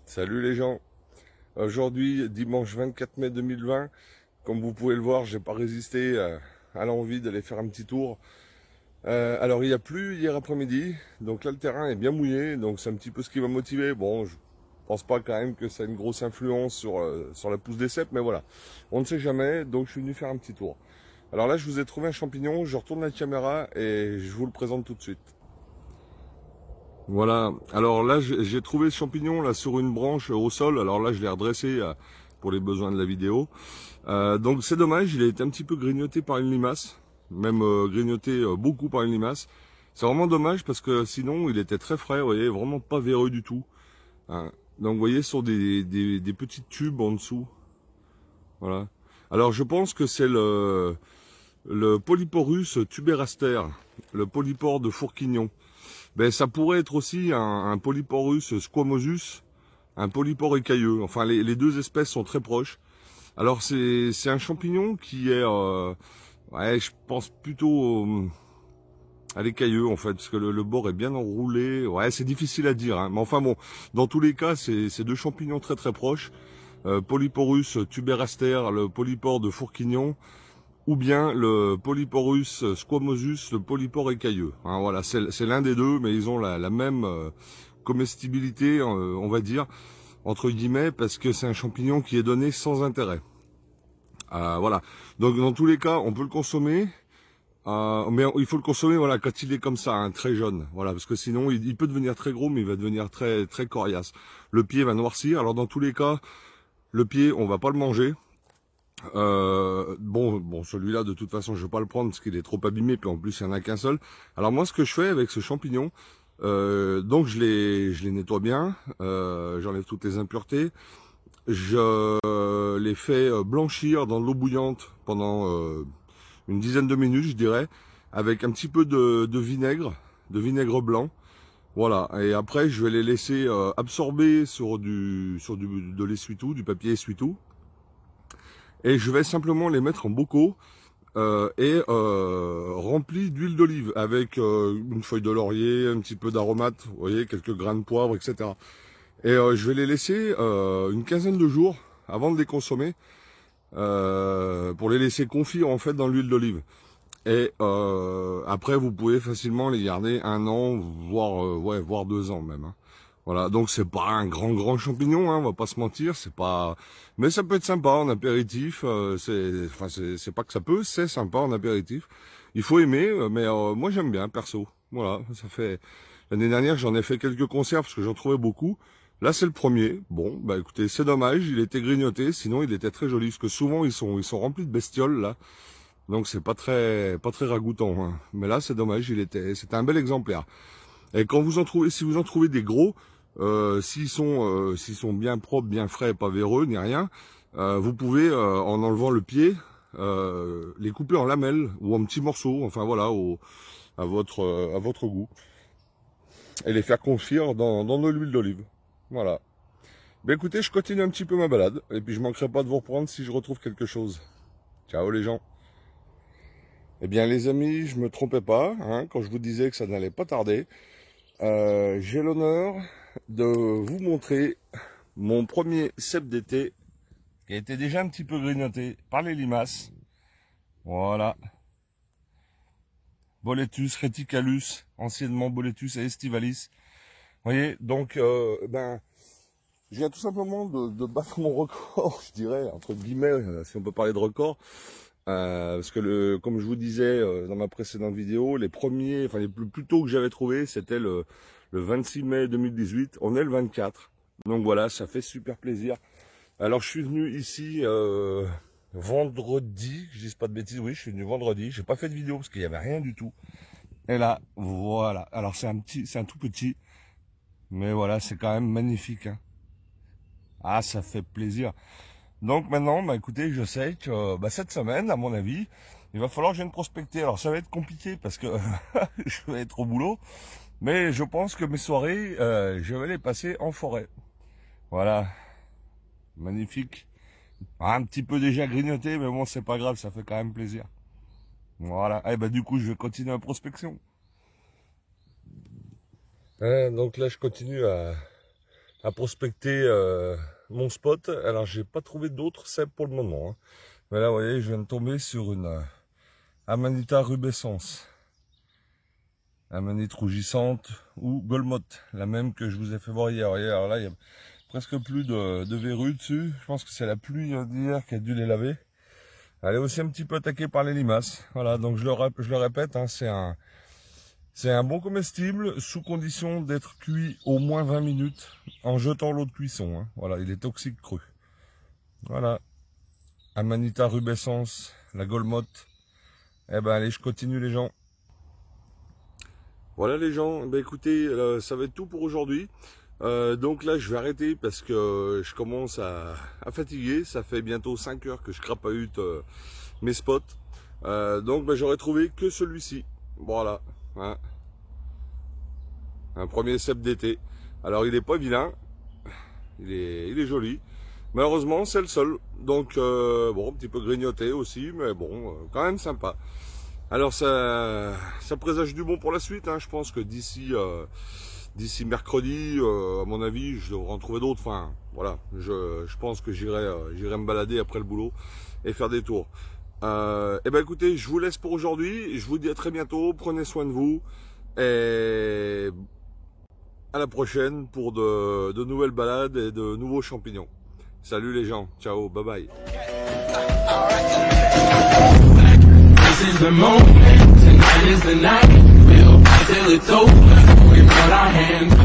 Salut les gens, aujourd'hui dimanche 24 mai 2020, comme vous pouvez le voir, j'ai pas résisté à l'envie d'aller faire un petit tour. Alors il y a plu hier après-midi, donc là le terrain est bien mouillé, donc c'est un petit peu ce qui m'a motivé. Bon, je pense pas quand même que ça a une grosse influence sur la pousse des cèpes, mais voilà, on ne sait jamais, donc je suis venu faire un petit tour. Alors là je vous ai trouvé un champignon, je retourne la caméra et je vous le présente tout de suite. Voilà, alors là j'ai trouvé ce champignon là sur une branche au sol, alors là je l'ai redressé pour les besoins de la vidéo. Donc c'est dommage, il a été un petit peu grignoté par une limace, même grignoté beaucoup par une limace. C'est vraiment dommage parce que sinon il était très frais, vous voyez, vraiment pas véreux du tout. Hein. Donc vous voyez sur des petits tubes en dessous. Voilà. Alors je pense que c'est le Polyporus tuberaster, le polypore de Fourquignon. Ben, ça pourrait être aussi un Polyporus squamosus, un polypore écailleux. Enfin, les deux espèces sont très proches. Alors, c'est un champignon qui est, ouais, je pense plutôt à l'écailleux, en fait, parce que le bord est bien enroulé. Ouais, c'est difficile à dire, hein. Mais enfin bon, dans tous les cas, c'est deux champignons très très proches. Polyporus tuberaster, le polypore de Fourquignon, ou bien le Polyporus squamosus, le polypore écailleux. Hein, voilà, c'est l'un des deux, mais ils ont la même comestibilité, on va dire, entre guillemets, parce que c'est un champignon qui est donné sans intérêt. Voilà. Donc dans tous les cas, on peut le consommer, mais il faut le consommer, voilà, quand il est comme ça, hein, très jaune. Voilà, parce que sinon, il peut devenir très gros, mais il va devenir très très coriace. Le pied va noircir. Alors dans tous les cas, le pied, on va pas le manger. Bon, celui-là, de toute façon, je vais pas le prendre parce qu'il est trop abîmé, puis en plus, il n'y en a qu'un seul. Alors moi, ce que je fais avec ce champignon, donc je les nettoie bien, j'enlève toutes les impuretés, je les fais blanchir dans de l'eau bouillante pendant une dizaine de minutes, je dirais, avec un petit peu de vinaigre blanc. Voilà, et après, je vais les laisser absorber sur de l'essuie-tout, du papier essuie-tout. Et je vais simplement les mettre en bocaux remplis d'huile d'olive avec une feuille de laurier, un petit peu d'aromates, vous voyez, quelques grains de poivre, etc. Et je vais les laisser une quinzaine de jours avant de les consommer pour les laisser confire en fait dans l'huile d'olive. Et après, vous pouvez facilement les garder 1 an, voire 2 ans même. Hein. Voilà, donc c'est pas un grand champignon, hein, on va pas se mentir, c'est pas, mais ça peut être sympa en apéritif. C'est pas que ça peut, c'est sympa en apéritif. Il faut aimer, mais moi j'aime bien perso. Voilà, ça fait l'année dernière j'en ai fait quelques conserves parce que j'en trouvais beaucoup. Là c'est le premier. Bon, bah écoutez, c'est dommage, il était grignoté, sinon il était très joli parce que souvent ils sont remplis de bestioles là. Donc c'est pas très ragoûtant. Hein. Mais là c'est dommage, c'était un bel exemplaire. Et quand vous en trouvez, si vous en trouvez des gros, s'ils sont bien propres, bien frais, pas véreux ni rien, vous pouvez en enlevant le pied les couper en lamelles ou en petits morceaux, enfin voilà, à votre goût, et les faire confire dans de l'huile d'olive. Voilà. Ben écoutez, je continue un petit peu ma balade et puis je manquerai pas de vous reprendre si je retrouve quelque chose. Ciao les gens. Eh bien les amis, je me trompais pas hein, quand je vous disais que ça n'allait pas tarder. J'ai l'honneur de vous montrer mon premier cèpe d'été qui a été déjà un petit peu grignoté par les limaces. Voilà. Boletus reticalus, anciennement Boletus estivalis. Vous voyez, donc, je viens tout simplement de battre mon record, je dirais, entre guillemets, si on peut parler de record. Parce que comme je vous disais dans ma précédente vidéo, les premiers, enfin les plus tôt que j'avais trouvé, c'était le 26 mai 2018. On est le 24. Donc voilà, ça fait super plaisir. Alors je suis venu ici vendredi, je dis pas de bêtises, oui, je suis venu vendredi. J'ai pas fait de vidéo parce qu'il y avait rien du tout. Et là, voilà. Alors c'est un tout petit, mais voilà, c'est quand même magnifique. Hein. Ah, ça fait plaisir. Donc maintenant, bah écoutez, je sais que cette semaine, à mon avis, il va falloir que je vienne prospecter. Alors ça va être compliqué parce que je vais être au boulot, mais je pense que mes soirées, je vais les passer en forêt. Voilà, magnifique. Un petit peu déjà grignoté, mais bon, c'est pas grave, ça fait quand même plaisir. Voilà. Et ben du coup, je vais continuer la prospection. Donc là, je continue à prospecter mon spot. Alors, j'ai pas trouvé d'autres cèpes pour le moment. Hein. Mais là, vous voyez, je viens de tomber sur une Amanita rubescens. Amanite rougissante ou Golmotte, la même que je vous ai fait voir hier. Vous voyez, alors là, il y a presque plus de verrues dessus. Je pense que c'est la pluie d'hier qui a dû les laver. Elle est aussi un petit peu attaquée par les limaces. Voilà, donc je le répète, hein, c'est un bon comestible sous condition d'être cuit au moins 20 minutes en jetant l'eau de cuisson. Hein. Voilà, il est toxique cru. Voilà, Amanita rubescens, la Golmotte. Eh ben allez, je continue les gens. Voilà les gens, ben écoutez, ça va être tout pour aujourd'hui. Donc là je vais arrêter parce que je commence à fatiguer. Ça fait bientôt 5 heures que je crapahute mes spots. Donc ben, j'aurais trouvé que celui-ci. Voilà. Hein. Un premier cep d'été. Alors il est pas vilain. Il est joli. Malheureusement c'est le seul. Donc bon, un petit peu grignoté aussi, mais bon, quand même sympa. Alors ça présage du bon pour la suite, hein. Je pense que d'ici mercredi, à mon avis, je devrais en trouver d'autres. Enfin, voilà, je pense que j'irai me balader après le boulot et faire des tours. Et ben écoutez, je vous laisse pour aujourd'hui. Je vous dis à très bientôt. Prenez soin de vous et à la prochaine pour de nouvelles balades et de nouveaux champignons. Salut les gens, ciao, bye bye. This is the moment, tonight is the night. We'll fight till it's over. We put our hands